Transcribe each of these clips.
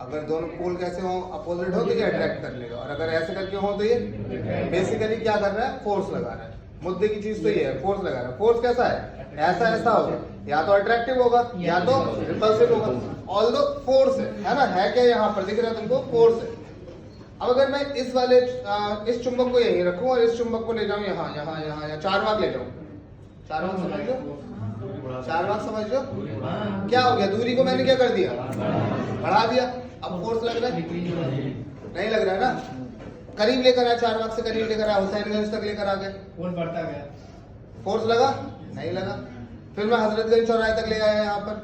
अगर दोनों पोल कैसे हो, अपोजिट हो तो ये अट्रैक्ट कर लेगा, और अगर ऐसे करके हो तो ये बेसिकली क्या कर रहा है, फोर्स लगा रहा है। मुद्दे की चीज तो ये है, फोर्स लगा रहा है। फोर्स कैसा है, ऐसा ऐसा होगा, या तो अट्रैक्टिव होगा या तो रिपल्सिव होगा। ऑल्दो फोर्स है ना, है क्या यहाँ पर दिख रहा है तुमको, फोर्स है। अब अगर मैं इस वाले इस चुंबक को यहीं रखूं और इस चुंबक को ले जाऊं यहाँ यहाँ यहाँ या चार भाग ले जाऊं, चार भाग समझ लो, चार भाग समझ लो, क्या हो गया, दूरी को मैंने क्या कर दिया, बढ़ा दिया। अब फोर्स लग रहा है, नहीं लग रहा है ना, करीब लेकर आया, चार भाग से करीब लेकर आया, हुसैनगंज तक लेकर आ गए, फोर्स बढ़ता गया, फोर्स लगा, नहीं लगा। फिर मैं हजरतगंज चौराहे तक ले आया, यहाँ पर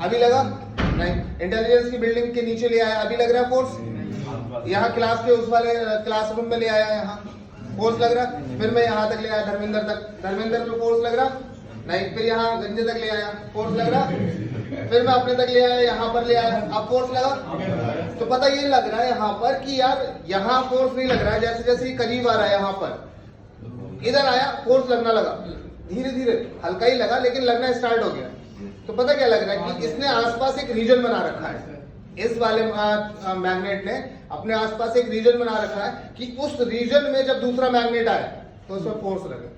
अभी लगा नहीं। इंटेलिजेंस की बिल्डिंग के नीचे ले आया, अभी लग रहा है फोर्स। यहाँ क्लास के उस वाले क्लासरूम में ले आया, यहाँ फोर्स लग रहा। फिर मैं यहाँ तक ले आया, धर्मेंद्र तक, धर्मेंद्र पे फोर्स लग रहा नहीं। फिर यहाँ गंजे तक ले आया, फोर्स लग रहा। फिर मैं अपने तक ले आया, यहाँ पर ले आया, अब फोर्स लगा। तो पता ये लग रहा है यहाँ पर कि यार यहाँ फोर्स नहीं लग रहा है, जैसे जैसे ये करीब आ रहा है यहाँ पर, इधर आया फोर्स लगना लगा, धीरे धीरे हल्का ही लगा लेकिन लगना स्टार्ट हो गया। तो पता क्या लग रहा है कि इसने आसपास एक रीजन बना रखा है, इस वाले मैग्नेट ने अपने आसपास एक रीजन बना रखा है कि उस रीजन में जब दूसरा मैग्नेट आए तो उसमें फोर्स लगे।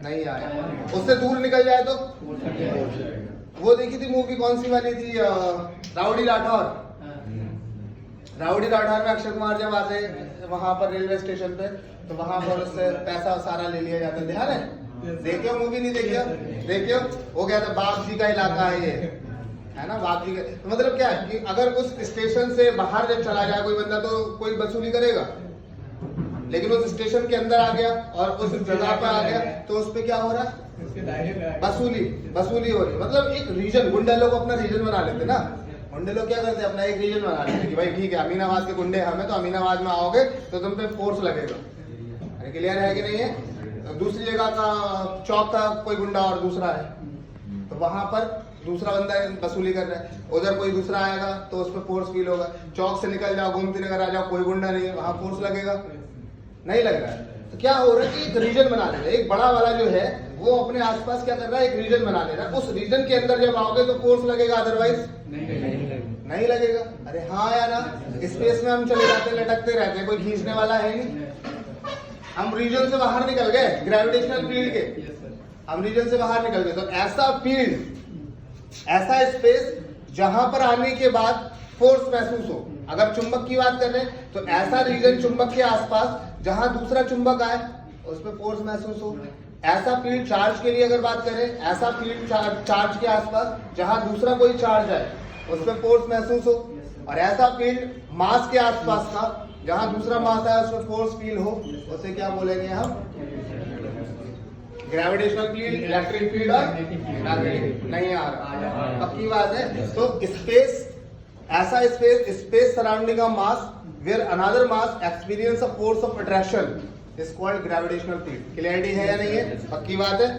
नहीं आया, उससे दूर निकल जाए तो वो देखी थी मूवी, कौन सी वाली थी, राउडी राठौर। राउडी राठौर में अक्षय कुमार जब आते वहां पर रेलवे स्टेशन पे, तो वहां पर उससे पैसा सारा ले लिया जाता है, ध्यान है? देखियो मूवी, नहीं देखियो? देखियो, वो कहता बाप जी का इलाका है ये, है ना, बाप जी का। तो मतलब क्या है कि अगर उस स्टेशन से बाहर जब चला जाए कोई बंदा तो कोई वसूली करेगा, लेकिन उस स्टेशन के अंदर आ गया और उस जगह पर आ गया तो उस पर क्या हो रहा है, वसूली, वसूली हो रही। मतलब एक रीजन, गुंडे लोग अपना रीजन बना लेते ना, गुंडे लोग क्या करते हैं, अपना एक रीजन बना लेते कि भाई ठीक है, अमीनाबाद के गुंडे हमें, तो अमीनाबाद में आओगे तो तुम पे फोर्स लगेगा। क्लियर है कि नहीं है? दूसरी जगह का चौक का कोई गुंडा और दूसरा है, तो वहां पर दूसरा बंदा वसूली कर रहा है, उधर कोई दूसरा आएगा तो उस पर फोर्स फील होगा। चौक से निकल जाओ, गोमती नगर आ जाओ, कोई गुंडा नहीं है, वहां फोर्स लगेगा, नहीं लग रहा है। तो क्या हो रहा है कि एक रीजन बना ले रहा है, एक बड़ा वाला जो है वो अपने आसपास क्या कर रहा है, एक रीजन बना ले रहा है। उस रीजन के अंदर जब आओगे तो फोर्स लगेगा, अदरवाइज नहीं लगेगा। अरे हाँ या ना, स्पेस में हम चले जाते लटकते रहते हैं, कोई खींचने वाला है नहीं। हम रीजन से बाहर निकल गए, ग्रेविटेशनल फील्ड के, हम रीजन से बाहर निकल गए। तो ऐसा फील्ड, ऐसा स्पेस जहां पर आने के बाद फोर्स महसूस हो। अगर चुंबक की बात कर रहे हैं तो ऐसा रीजन चुंबक के आसपास जहां दूसरा चुंबक आए उस पर फोर्स महसूस हो। ऐसा फील्ड चार्ज के लिए अगर बात करें, ऐसा फील्ड चार्ज के आसपास जहां दूसरा कोई चार्ज आए उस पर फोर्स महसूस हो। और ऐसा फील्ड मास के आसपास का जहां दूसरा मास आया उस पर फोर्स फील हो, उसे क्या बोलेंगे हम, ग्रेविटेशनल फील्ड, इलेक्ट्रिक फील्ड और मैग्नेटिक। नहीं आ रहा, पक्की बात है। तो स्पेस, ऐसा space surrounding a mass where another mass experiences a force of attraction is called gravitational field. Clarity है या नहीं है? पक्की बात है।